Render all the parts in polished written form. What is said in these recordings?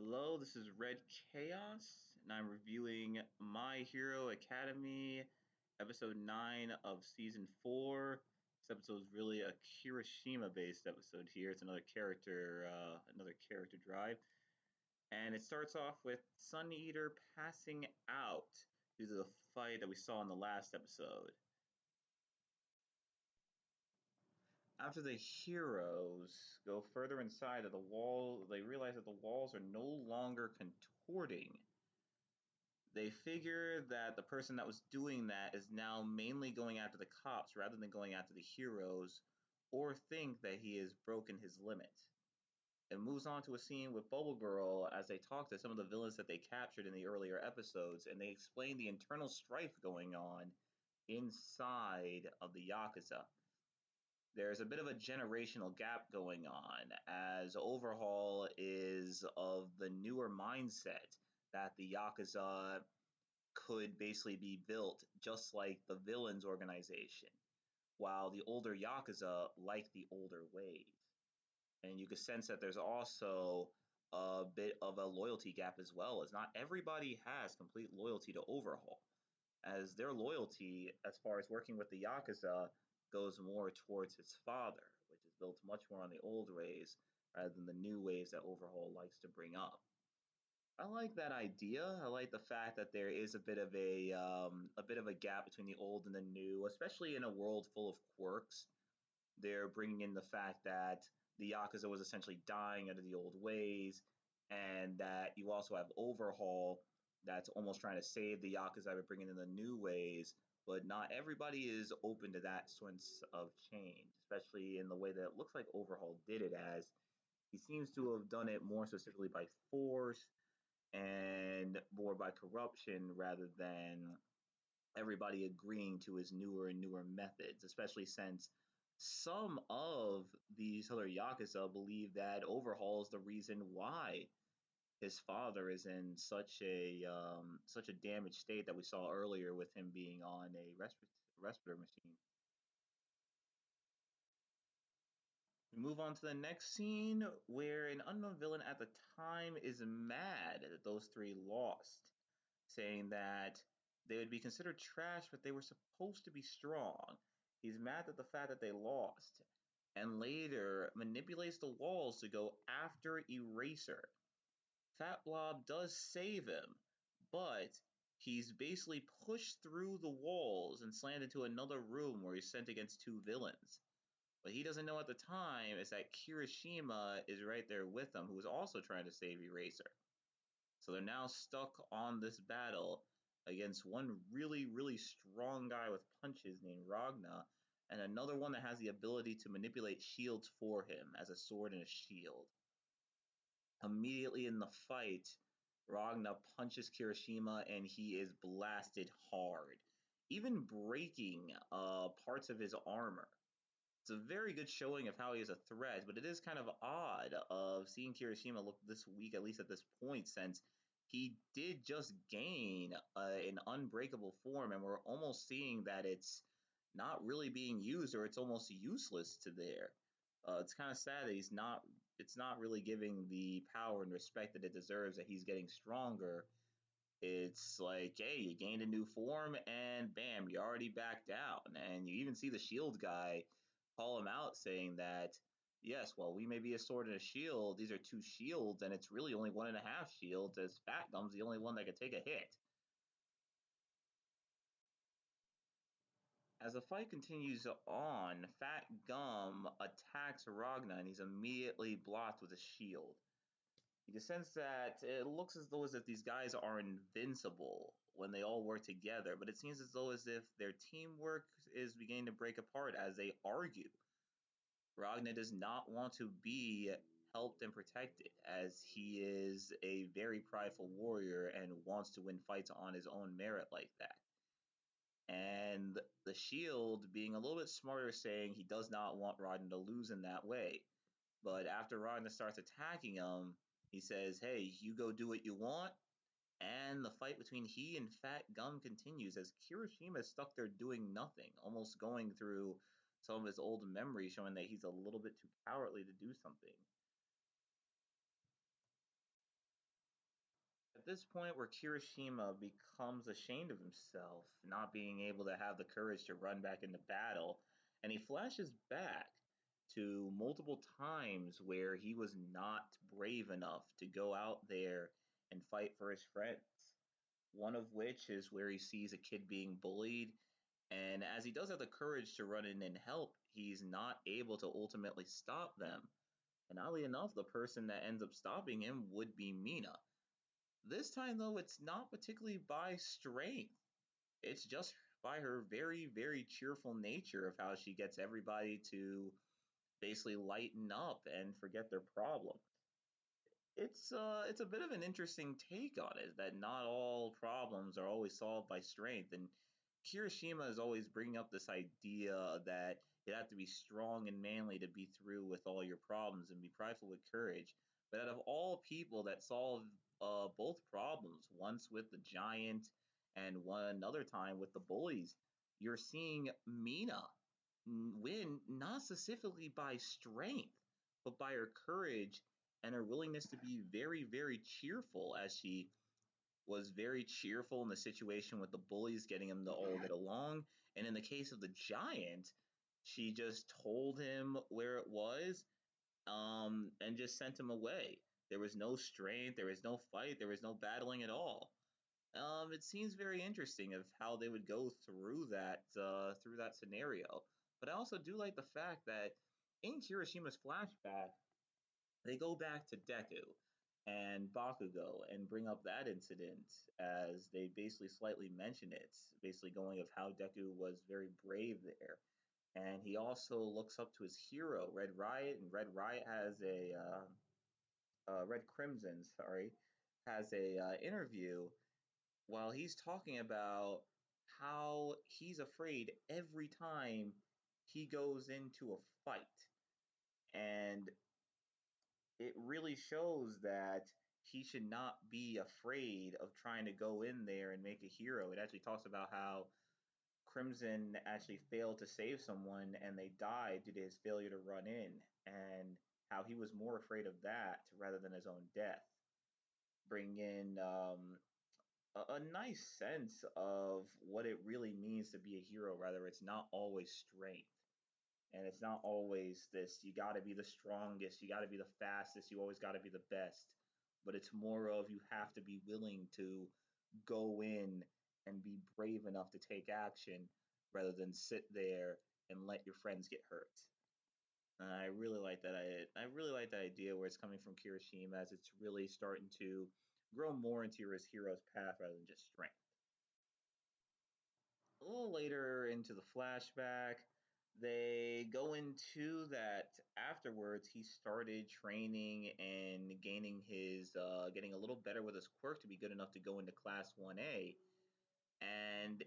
Hello, this is Red Chaos, and I'm reviewing My Hero Academy, episode 9 of season 4. This episode is really a Kirishima-based episode here. It's another character drive, and it starts off with Sun Eater passing out due to the fight that we saw in the last episode. After the heroes go further inside of the wall, they realize that the walls are no longer contorting. They figure that the person that was doing that is now mainly going after the cops rather than going after the heroes, or think that he has broken his limit. It moves on to a scene with Bubble Girl as they talk to some of the villains that they captured in the earlier episodes, and they explain the internal strife going on inside of the Yakuza. There's a bit of a generational gap going on, as Overhaul is of the newer mindset that the Yakuza could basically be built just like the villains organization, while the older Yakuza like the older ways. And you can sense that there's also a bit of a loyalty gap as well, as not everybody has complete loyalty to Overhaul, as their loyalty, as far as working with the Yakuza, goes more towards his father, which is built much more on the old ways rather than the new ways that Overhaul likes to bring up. I like that idea. I like the fact that there is a bit of a gap between the old and the new, especially in a world full of quirks. They're bringing in the fact that the Yakuza was essentially dying under the old ways, and that you also have Overhaul that's almost trying to save the Yakuza by bringing in the new ways. But not everybody is open to that sense of change, especially in the way that it looks like Overhaul did it, as he seems to have done it more specifically by force and more by corruption rather than everybody agreeing to his newer and newer methods, especially since some of these other Yakuza believe that Overhaul is the reason why his father is in such a damaged state that we saw earlier with him being on a respirator machine. We move on to the next scene where an unknown villain at the time is mad that those three lost, saying that they would be considered trash, but they were supposed to be strong. He's mad at the fact that they lost, and later manipulates the walls to go after Eraser. Fat Blob does save him, but he's basically pushed through the walls and slammed into another room where he's sent against two villains. What he doesn't know at the time is that Kirishima is right there with him, who is also trying to save Eraser. So they're now stuck on this battle against one really, really strong guy with punches named Ragna, and another one that has the ability to manipulate shields for him as a sword and a shield. Immediately in the fight, Ragna punches Kirishima and he is blasted hard, even breaking parts of his armor. It's a very good showing of how he is a threat, but it is kind of odd of seeing Kirishima look this weak, at least at this point, since he did just gain an unbreakable form, and we're almost seeing that it's not really being used, or it's almost useless to there. It's kind of sad that it's not really giving the power and respect that it deserves, that he's getting stronger. It's like, hey, you gained a new form, and bam, you're already back down. And you even see the shield guy call him out, saying that, yes, well, we may be a sword and a shield. These are two shields, and it's really only one and a half shields, as Fat Gum's the only one that can take a hit. As the fight continues on, Fat Gum attacks Ragna, and he's immediately blocked with a shield. You can sense that it looks as though as if these guys are invincible when they all work together, but it seems as though as if their teamwork is beginning to break apart as they argue. Ragnar does not want to be helped and protected, as he is a very prideful warrior and wants to win fights on his own merit like that. And the Shield being a little bit smarter, saying he does not want Ragnar to lose in that way. But after Ragnar starts attacking him, he says, hey, you go do what you want. And the fight between he and Fat Gum continues as Kirishima is stuck there doing nothing, almost going through some of his old memories, showing that he's a little bit too cowardly to do something. this point where Kirishima becomes ashamed of himself, not being able to have the courage to run back into battle, and he flashes back to multiple times where he was not brave enough to go out there and fight for his friends. One of which is where he sees a kid being bullied, and as he does have the courage to run in and help, he's not able to ultimately stop them. And oddly enough, the person that ends up stopping him would be Mina. This time, though, it's not particularly by strength. It's just by her very, very cheerful nature of how she gets everybody to basically lighten up and forget their problem. It's a bit of an interesting take on it that not all problems are always solved by strength, and Kirishima is always bringing up this idea that you have to be strong and manly to be through with all your problems and be prideful with courage. But out of all people that solve both problems, once with the giant and one another time with the bullies, you're seeing Mina win not specifically by strength, but by her courage and her willingness to be very, very cheerful, as she was very cheerful in the situation with the bullies getting him to all get along. And in the case of the giant, she just told him where it was, and just sent him away. There was no strength, there was no fight, there was no battling at all. It seems very interesting of how they would go through that scenario. But I also do like the fact that in Kirishima's flashback, they go back to Deku and Bakugo and bring up that incident as they basically slightly mention it, basically going of how Deku was very brave there. And he also looks up to his hero, Red Riot, and Red Riot has Red Crimson, sorry, has a interview while he's talking about how he's afraid every time he goes into a fight. And it really shows that he should not be afraid of trying to go in there and make a hero. It actually talks about how Crimson actually failed to save someone and they died due to his failure to run in, and how he was more afraid of that rather than his own death. Bring in a nice sense of what it really means to be a hero. Rather, it's not always strength. And it's not always this, you got to be the strongest, you got to be the fastest, you always got to be the best. But it's more of you have to be willing to go in and be brave enough to take action rather than sit there and let your friends get hurt. I really like that. I really like that idea where it's coming from Kirishima as it's really starting to grow more into his hero's path rather than just strength. A little later into the flashback, they go into that afterwards he started training and gaining his getting a little better with his quirk to be good enough to go into class 1A, and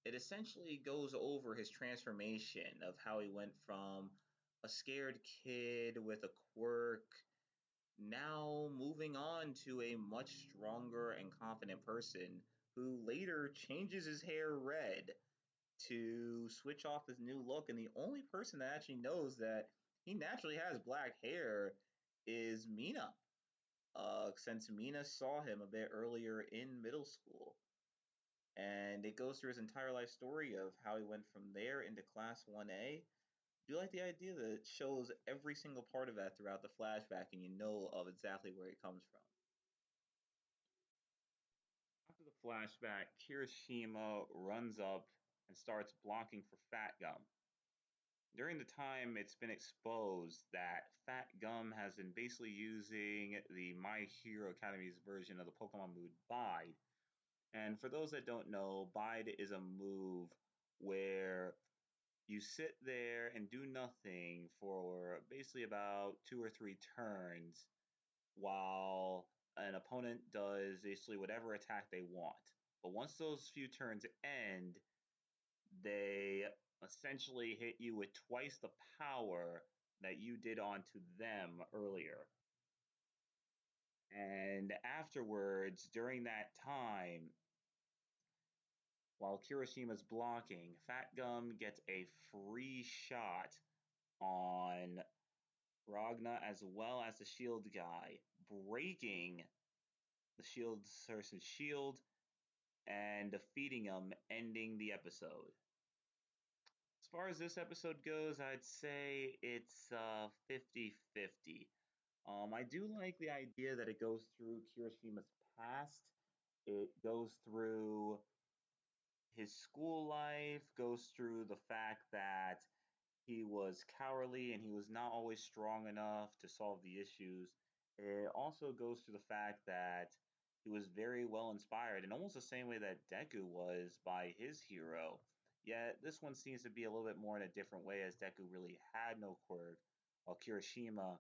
it essentially goes over his transformation of how he went from a scared kid with a quirk, now moving on to a much stronger and confident person who later changes his hair red to switch off his new look. And the only person that actually knows that he naturally has black hair is Mina, since Mina saw him a bit earlier in middle school. And it goes through his entire life story of how he went from there into class 1A. Do you like the idea that it shows every single part of that throughout the flashback and you know of exactly where it comes from? After the flashback, Kirishima runs up and starts blocking for Fat Gum. During the time, it's been exposed that Fat Gum has been basically using the My Hero Academy's version of the Pokemon move Bide. And for those that don't know, Bide is a move where you sit there and do nothing for basically about 2 or 3 turns while an opponent does basically whatever attack they want. But once those few turns end, they essentially hit you with twice the power that you did onto them earlier. And afterwards, during that time, while Kirishima's blocking, Fat Gum gets a free shot on Ragna as well as the shield guy, breaking the Shield versus Shield, and defeating him, ending the episode. As far as this episode goes, I'd say it's 50-50. I do like the idea that it goes through Kirishima's past. It goes through his school life, goes through the fact that he was cowardly and he was not always strong enough to solve the issues. It also goes through the fact that he was very well inspired in almost the same way that Deku was by his hero. Yet this one seems to be a little bit more in a different way, as Deku really had no quirk, while Kirishima,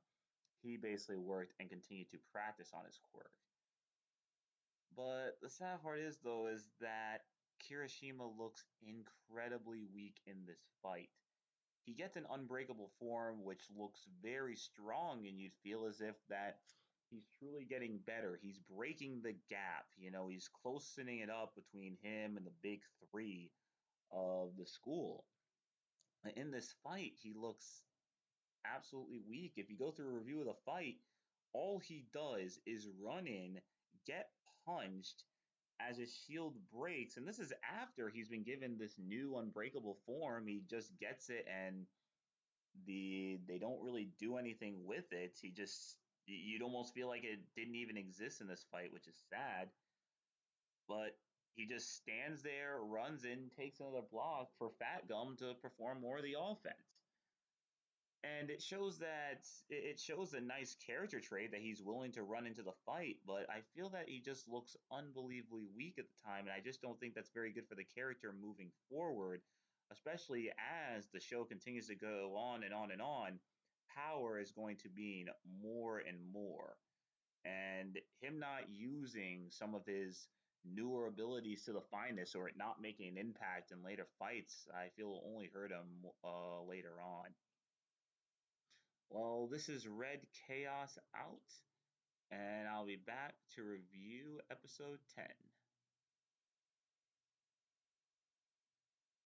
he basically worked and continued to practice on his quirk. But the sad part is, though, is that Kirishima looks incredibly weak in this fight. He gets an unbreakable form which looks very strong, and you'd feel as if that he's truly getting better. He's breaking the gap, he's closening it up between him and the big three of the school. In this fight, he looks absolutely weak. If you go through a review of the fight, all he does is run in, get punched as his shield breaks, and this is after he's been given this new unbreakable form. He just gets it, and they don't really do anything with it. He just you'd almost feel like it didn't even exist in this fight, which is sad. But he just stands there, runs in, takes another block for Fat Gum to perform more of the offense. And it shows a nice character trait that he's willing to run into the fight, but I feel that he just looks unbelievably weak at the time, and I just don't think that's very good for the character moving forward, especially as the show continues to go on and on and on. Power is going to mean more and more, and him not using some of his newer abilities to the finest, or it not making an impact in later fights, I feel will only hurt him later on. Well, this is Red Chaos out, and I'll be back to review episode 10.